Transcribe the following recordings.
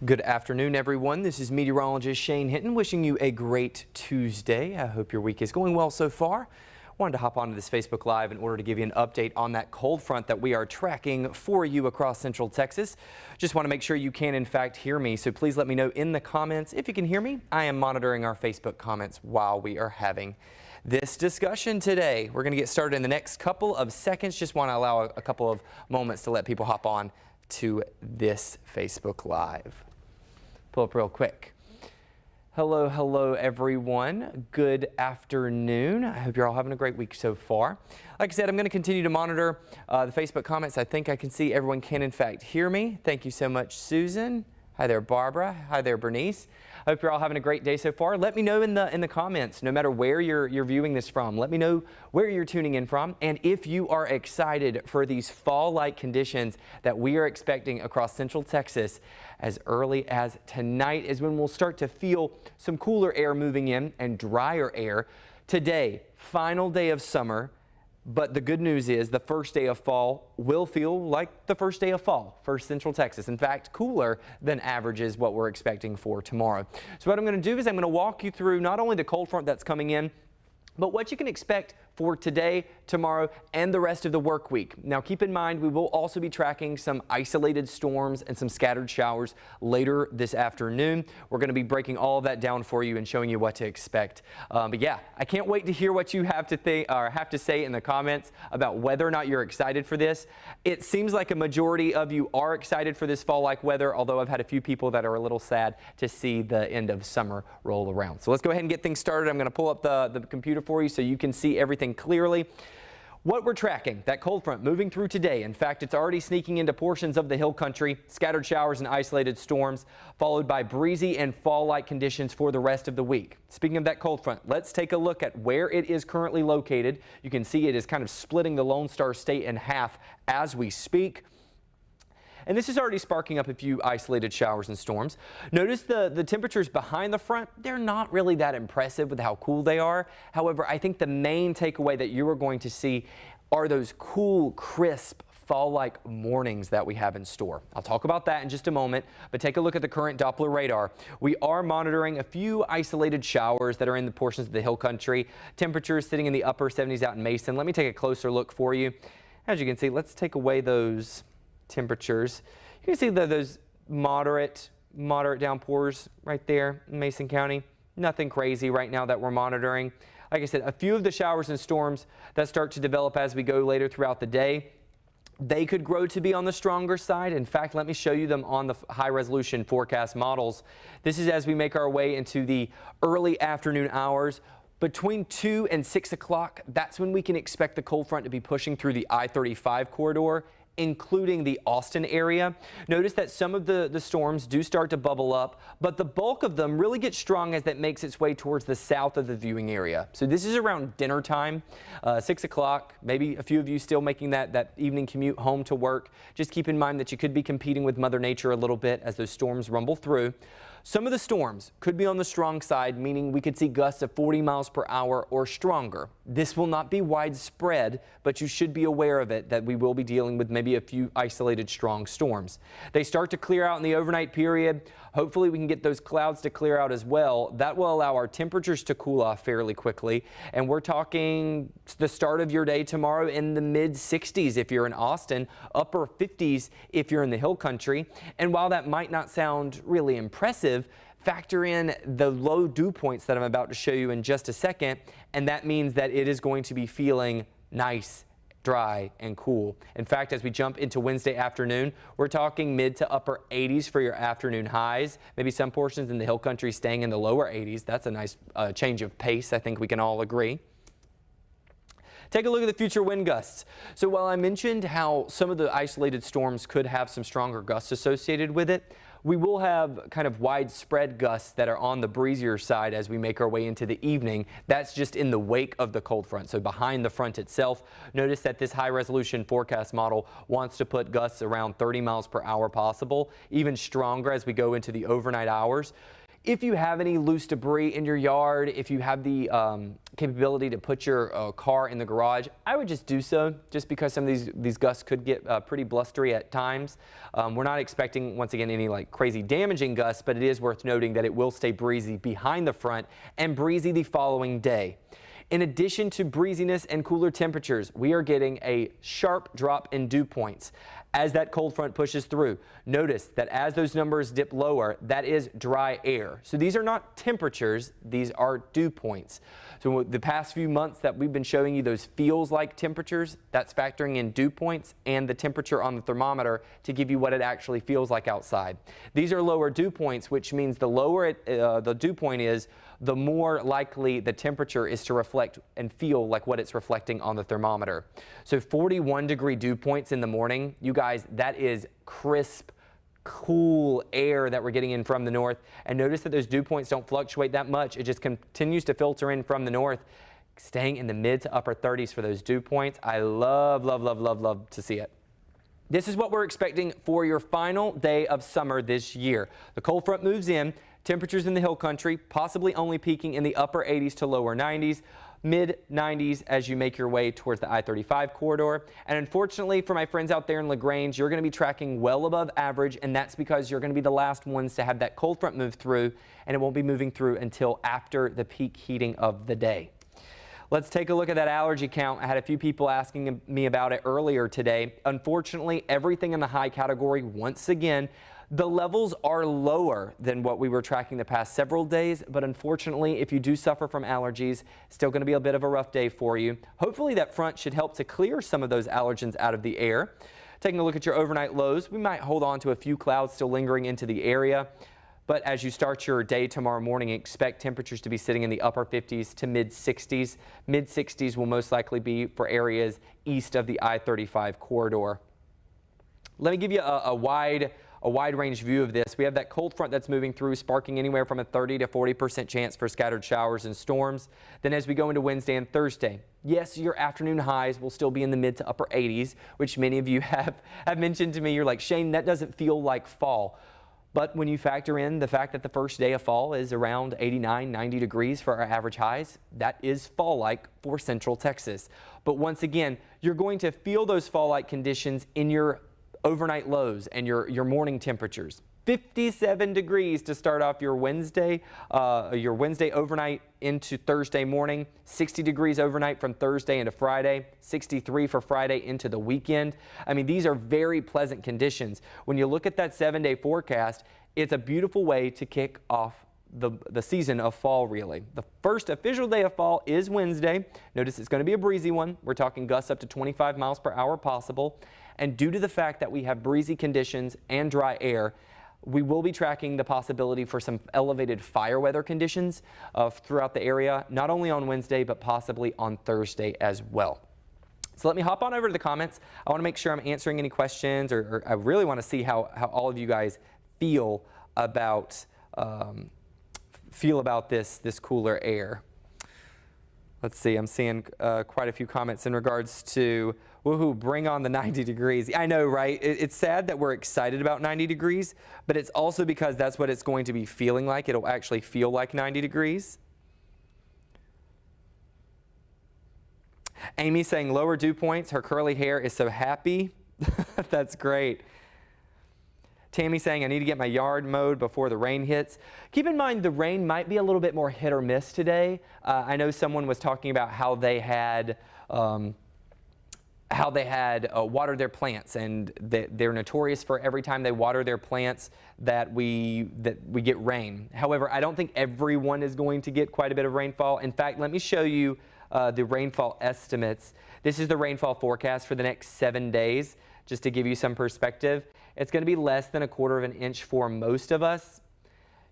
Good afternoon, everyone. This is meteorologist Shane Hinton wishing you a great Tuesday. I hope your week is going well so far. Wanted to hop onto this Facebook Live in order to give you an update on that cold front that we are tracking for you across central Texas. Just want to make sure you can in fact hear me, so please let me know in the comments if you can hear me. I am monitoring our Facebook comments while we are having this discussion today. We're going to get started in the next couple of seconds. Just want to allow a couple of moments to let people hop on to this Facebook Live. Pull up real quick. Hello everyone. Good afternoon. I hope you're all having a great week so far. Like I said, I'm going to continue to monitor the Facebook comments. I think I can see everyone can in fact hear me. Thank you so much, Susan. Hi there, Barbara. Hi there, Bernice. I hope you're all having a great day so far. Let me know in the comments, no matter where you're viewing this from. Let me know where you're tuning in from, and if you are excited for these fall-like conditions that we are expecting across central Texas. As early as tonight is when we'll start to feel some cooler air moving in and drier air. Today, final day of summer. But the good news is the first day of fall will feel like the first day of fall for central Texas. In fact, cooler than average is what we're expecting for tomorrow. So what I'm going to do is I'm going to walk you through not only the cold front that's coming in, but what you can expect for today, tomorrow, and the rest of the work week. Now keep in mind, we will also be tracking some isolated storms and some scattered showers later this afternoon. We're going to be breaking all of that down for you and showing you what to expect. But yeah, I can't wait to hear what you have to say in the comments about whether or not you're excited for this. It seems like a majority of you are excited for this fall-like weather, although I've had a few people that are a little sad to see the end of summer roll around. So let's go ahead and get things started. I'm going to pull up the computer for you so you can see everything clearly. What we're tracking, that cold front moving through today. In fact, it's already sneaking into portions of the hill country, scattered showers and isolated storms, followed by breezy and fall-like conditions for the rest of the week. Speaking of that cold front, let's take a look at where it is currently located. You can see it is kind of splitting the Lone Star State in half as we speak. And this is already sparking up a few isolated showers and storms. Notice the temperatures behind the front, they're not really that impressive with how cool they are. However, I think the main takeaway that you are going to see are those cool, crisp, fall-like mornings that we have in store. I'll talk about that in just a moment, but take a look at the current Doppler radar. We are monitoring a few isolated showers that are in the portions of the hill country. Temperatures sitting in the upper 70s out in Mason. Let me take a closer look for you. As you can see, let's take away those temperatures. You can see those moderate downpours right there in Mason County. Nothing crazy right now that we're monitoring. Like I said, a few of the showers and storms that start to develop as we go later throughout the day, they could grow to be on the stronger side. In fact, let me show you them on the high resolution forecast models. This is as we make our way into the early afternoon hours. Between 2 and 6 o'clock, that's when we can expect the cold front to be pushing through the I-35 corridor, including the Austin area. Notice that some of the storms do start to bubble up, but the bulk of them really get strong as that makes its way towards the south of the viewing area. So this is around dinner time, 6 o'clock, maybe a few of you still making that evening commute home to work. Just keep in mind that you could be competing with Mother Nature a little bit as those storms rumble through. Some of the storms could be on the strong side, meaning we could see gusts of 40 miles per hour or stronger. This will not be widespread, but you should be aware of it, that we will be dealing with maybe a few isolated strong storms. They start to clear out in the overnight period. Hopefully we can get those clouds to clear out as well. That will allow our temperatures to cool off fairly quickly. And we're talking the start of your day tomorrow in the mid 60s if you're in Austin, upper 50s if you're in the hill country. And while that might not sound really impressive, factor in the low dew points that I'm about to show you in just a second, and that means that it is going to be feeling nice, dry, and cool. In fact, as we jump into Wednesday afternoon, we're talking mid to upper 80s for your afternoon highs. Maybe some portions in the hill country staying in the lower 80s. That's a nice change of pace, I think we can all agree. Take a look at the future wind gusts. So while I mentioned how some of the isolated storms could have some stronger gusts associated with it, we will have kind of widespread gusts that are on the breezier side as we make our way into the evening. That's just in the wake of the cold front, so behind the front itself. Notice that this high resolution forecast model wants to put gusts around 30 miles per hour possible, even stronger as we go into the overnight hours. If you have any loose debris in your yard, if you have the capability to put your car in the garage, I would just do so, just because some of these gusts could get pretty blustery at times. We're not expecting, once again, any like crazy damaging gusts, but it is worth noting that it will stay breezy behind the front and breezy the following day. In addition to breeziness and cooler temperatures, we are getting a sharp drop in dew points as that cold front pushes through. Notice that as those numbers dip lower, that is dry air. So these are not temperatures, these are dew points. So the past few months that we've been showing you those feels like temperatures, that's factoring in dew points and the temperature on the thermometer to give you what it actually feels like outside. These are lower dew points, which means the lower the dew point is, the more likely the temperature is to reflect and feel like what it's reflecting on the thermometer. So 41-degree dew points in the morning, you guys, that is crisp, cool air that we're getting in from the north. And notice that those dew points don't fluctuate that much. It just continues to filter in from the north, staying in the mid to upper 30s for those dew points. I love, love, love, love, love to see it. This is what we're expecting for your final day of summer this year. The cold front moves in. Temperatures in the hill country possibly only peaking in the upper 80s to lower 90s, mid 90s as you make your way towards the I-35 corridor. And unfortunately for my friends out there in LaGrange, you're going to be tracking well above average, and that's because you're going to be the last ones to have that cold front move through, and it won't be moving through until after the peak heating of the day. Let's take a look at that allergy count. I had a few people asking me about it earlier today. Unfortunately, everything in the high category, once again, the levels are lower than what we were tracking the past several days, but unfortunately, if you do suffer from allergies, still going to be a bit of a rough day for you. Hopefully that front should help to clear some of those allergens out of the air. Taking a look at your overnight lows, we might hold on to a few clouds still lingering into the area, but as you start your day tomorrow morning, expect temperatures to be sitting in the upper 50s to mid 60s. Mid 60s will most likely be for areas east of the I-35 corridor. Let me give you a wide range view of this. We have that cold front that's moving through, sparking anywhere from a 30 to 40% chance for scattered showers and storms. Then as we go into Wednesday and Thursday, yes, your afternoon highs will still be in the mid to upper 80s, which many of you have mentioned to me. You're like, Shane, that doesn't feel like fall. But when you factor in the fact that the first day of fall is around 89, 90 degrees for our average highs, that is fall-like for Central Texas. But once again, you're going to feel those fall-like conditions in your overnight lows and your morning temperatures. 57 degrees to start off your Wednesday overnight into Thursday morning, 60 degrees overnight from Thursday into Friday, 63 for Friday into the weekend. I mean, these are very pleasant conditions. When you look at that 7-day forecast, it's a beautiful way to kick off the season of fall, really. The first official day of fall is Wednesday. Notice it's going to be a breezy one. We're talking gusts up to 25 miles per hour possible. And due to the fact that we have breezy conditions and dry air, we will be tracking the possibility for some elevated fire weather conditions throughout the area, not only on Wednesday, but possibly on Thursday as well. So let me hop on over to the comments. I want to make sure I'm answering any questions, or I really want to see how all of you guys feel about this cooler air. Let's see, I'm seeing quite a few comments in regards to, woohoo, bring on the 90 degrees. I know, right? It's sad that we're excited about 90 degrees, but it's also because that's what it's going to be feeling like. It'll actually feel like 90 degrees. Amy saying lower dew points, her curly hair is so happy. That's great. Tammy saying, I need to get my yard mowed before the rain hits. Keep in mind, the rain might be a little bit more hit or miss today. I know someone was talking about how they had watered their plants, and they're notorious for every time they water their plants that we get rain. However, I don't think everyone is going to get quite a bit of rainfall. In fact, let me show you the rainfall estimates. This is the rainfall forecast for the next 7 days, just to give you some perspective. It's going to be less than 1/4 of an inch for most of us.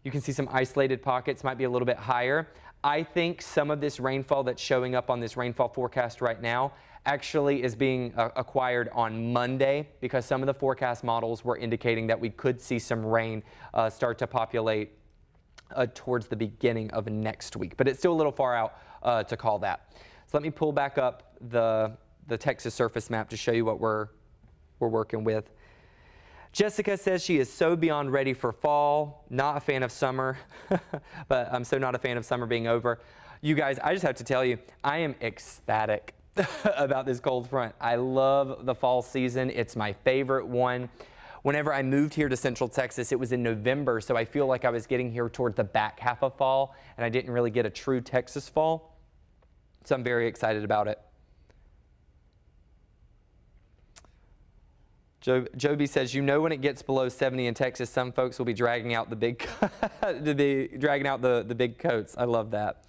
You can see some isolated pockets might be a little bit higher. I think some of this rainfall that's showing up on this rainfall forecast right now actually is being acquired on Monday, because some of the forecast models were indicating that we could see some rain start to populate towards the beginning of next week. But it's still a little far out to call that. So let me pull back up the Texas surface map to show you what we're working with. Jessica says she is so beyond ready for fall. Not a fan of summer, but I'm so not a fan of summer being over. You guys, I just have to tell you, I am ecstatic about this cold front. I love the fall season. It's my favorite one. Whenever I moved here to Central Texas, it was in November, so I feel like I was getting here toward the back half of fall, and I didn't really get a true Texas fall. So I'm very excited about it. Joby says, you know, when it gets below 70 in Texas, some folks will be dragging out the big, the big coats. I love that.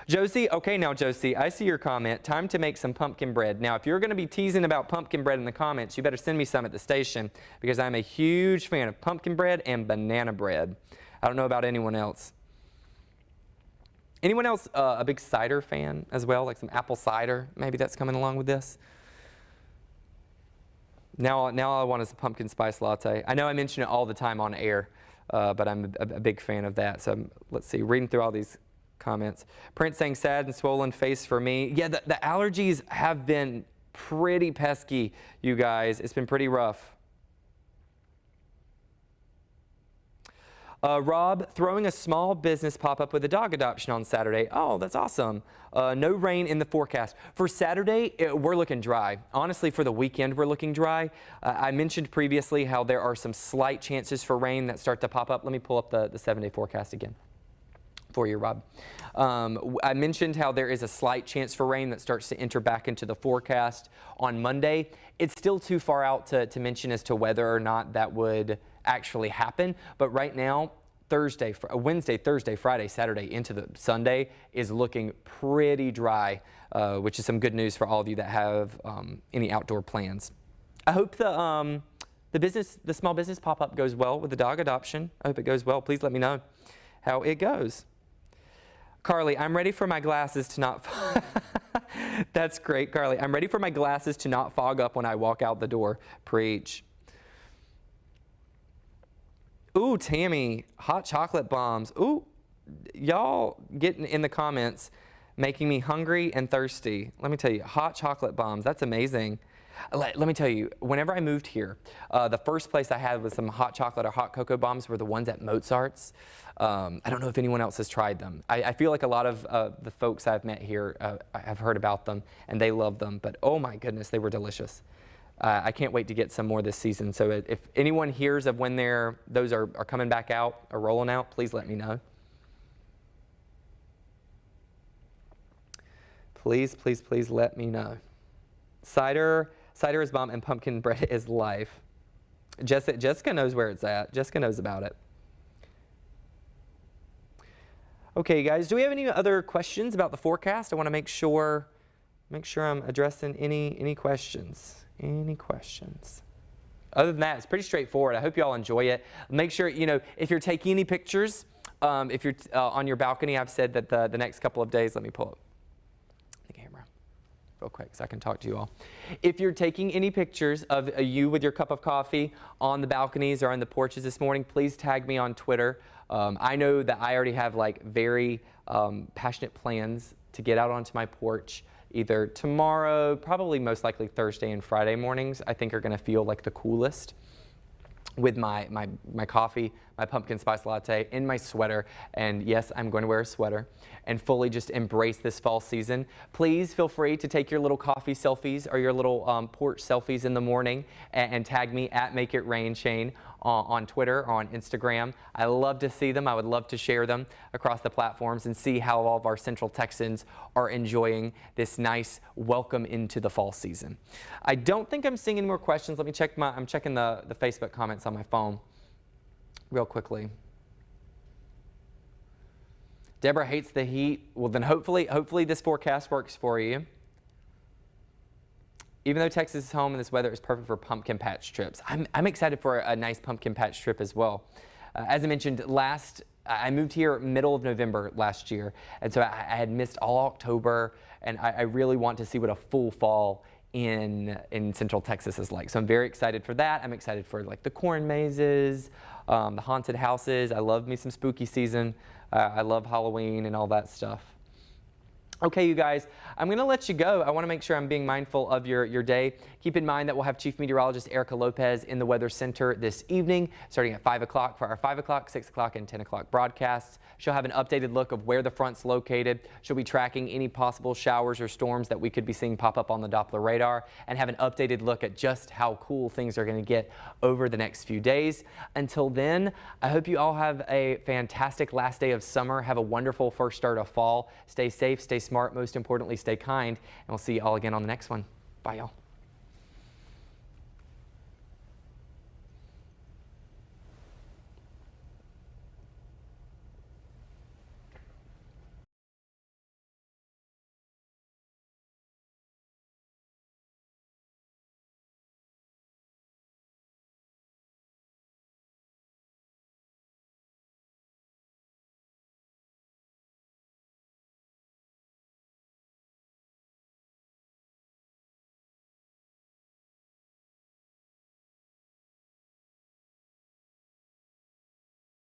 Josie, okay, now Josie, I see your comment. Time to make some pumpkin bread. Now, if you're going to be teasing about pumpkin bread in the comments, you better send me some at the station because I'm a huge fan of pumpkin bread and banana bread. I don't know about anyone else. Anyone else a big cider fan as well, like some apple cider? Maybe that's coming along with this. Now all I want is a pumpkin spice latte. I know I mention it all the time on air, but I'm a big fan of that. So let's see, reading through all these comments. Prince saying sad and swollen face for me. Yeah, the allergies have been pretty pesky, you guys. It's been pretty rough. Rob, throwing a small business pop-up with a dog adoption on Saturday. Oh, that's awesome. No rain in the forecast. For Saturday, we're looking dry. Honestly, for the weekend, we're looking dry. I mentioned previously how there are some slight chances for rain that start to pop up. Let me pull up the 7-day forecast again for you, Rob. I mentioned how there is a slight chance for rain that starts to enter back into the forecast on Monday. It's still too far out to mention as to whether or not that would actually happen, but right now, Wednesday, Thursday, Friday, Saturday into the Sunday is looking pretty dry, which is some good news for all of you that have any outdoor plans. I hope the small business pop-up goes well with the dog adoption. I hope it goes well. Please let me know how it goes. Carly, I'm ready for my glasses to not That's great, Carly. I'm ready for my glasses to not fog up when I walk out the door. Preach. Ooh, Tammy, hot chocolate bombs. Ooh, y'all getting in the comments, making me hungry and thirsty. Let me tell you, hot chocolate bombs, that's amazing. Let me tell you, whenever I moved here, the first place I had with some hot chocolate or hot cocoa bombs were the ones at Mozart's. I don't know if anyone else has tried them. I feel like a lot of the folks I've met here have heard about them and they love them, but oh my goodness, they were delicious. I can't wait to get some more this season. So if anyone hears of when those are coming back out or rolling out, please let me know. Please, please, please let me know. Cider is bomb and pumpkin bread is life. Jessica knows where it's at. Jessica knows about it. Okay, guys, do we have any other questions about the forecast? I want to make sure I'm addressing any questions. Any questions? Other than that, it's pretty straightforward. I hope you all enjoy it. Make sure, if you're taking any pictures, if you're on your balcony, I've said that the next couple of days, let me pull up the camera real quick so I can talk to you all. If you're taking any pictures of you with your cup of coffee on the balconies or on the porches this morning, please tag me on Twitter. I know that I already have very passionate plans to get out onto my porch either tomorrow, probably most likely Thursday and Friday mornings, I think are going to feel like the coolest with my coffee, my pumpkin spice latte, in my sweater. And yes, I'm going to wear a sweater and fully just embrace this fall season. Please feel free to take your little coffee selfies or your little porch selfies in the morning and tag me at Make It Rain Shane on Twitter or on Instagram. I love to see them. I would love to share them across the platforms and see how all of our Central Texans are enjoying this nice welcome into the fall season. I don't think I'm seeing any more questions. Let me check I'm checking the Facebook comments on my phone real quickly. Deborah hates the heat. Well, then hopefully this forecast works for you. Even though Texas is home and this weather is perfect for pumpkin patch trips, I'm excited for a nice pumpkin patch trip as well. As I mentioned, I moved here middle of November last year, and so I had missed all October, and I really want to see what a full fall in Central Texas is like. So I'm very excited for that. I'm excited for the corn mazes, the haunted houses. I love me some spooky season. I love Halloween and all that stuff. Okay, you guys, I'm going to let you go. I want to make sure I'm being mindful of your day. Keep in mind that we'll have Chief Meteorologist Erica Lopez in the Weather Center this evening, starting at 5 o'clock for our 5 o'clock, 6 o'clock, and 10 o'clock broadcasts. She'll have an updated look of where the front's located. She'll be tracking any possible showers or storms that we could be seeing pop up on the Doppler radar, and have an updated look at just how cool things are going to get over the next few days. Until then, I hope you all have a fantastic last day of summer. Have a wonderful first start of fall. Stay safe, stay smart, most importantly, stay kind, and we'll see you all again on the next one. Bye, y'all.